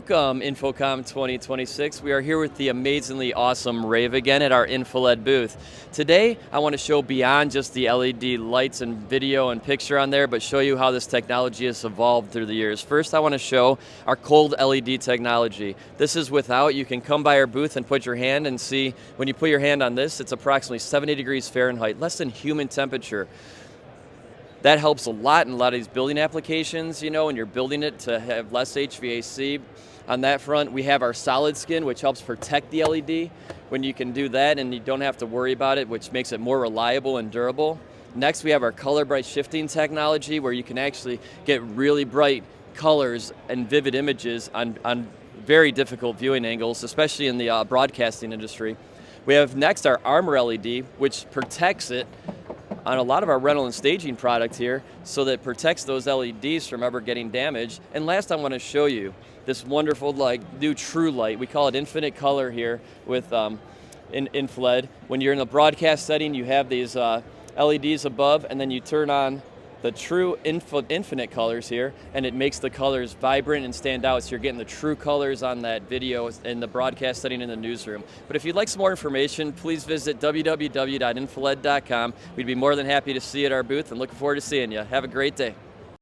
Welcome, InfoComm 2026. We are here with the amazingly awesome rAVe again at our INFiLED booth. Today, I want to show beyond just the LED lights and video and picture on there, but show you how this technology has evolved through the years. First, I want to show our cold LED technology. This is without. You can come by our booth and put your hand and see, when you put your hand on this, it's approximately 70 degrees Fahrenheit, less than human temperature. That helps a lot in a lot of these building applications, you know, when you're building it to have less HVAC. On that front, we have our solid skin, which helps protect the LED when you can do that and you don't have to worry about it, which makes it more reliable and durable. Next, we have our color bright shifting technology, where you can actually get really bright colors and vivid images on very difficult viewing angles, especially in the broadcasting industry. We have next our armor LED, which protects it on a lot of our rental and staging product here, so that it protects those LEDs from ever getting damaged. And last, I want to show you this wonderful new true light. We call it infinite color here with INFiLED. When you're in a broadcast setting, you have these LEDs above, and then you turn on the true infinite colors here, and it makes the colors vibrant and stand out, so you're getting the true colors on that video in the broadcast setting in the newsroom. But if you'd like some more information, please visit www.infiled.com. We'd be more than happy to see you at our booth and looking forward to seeing you. Have a great day.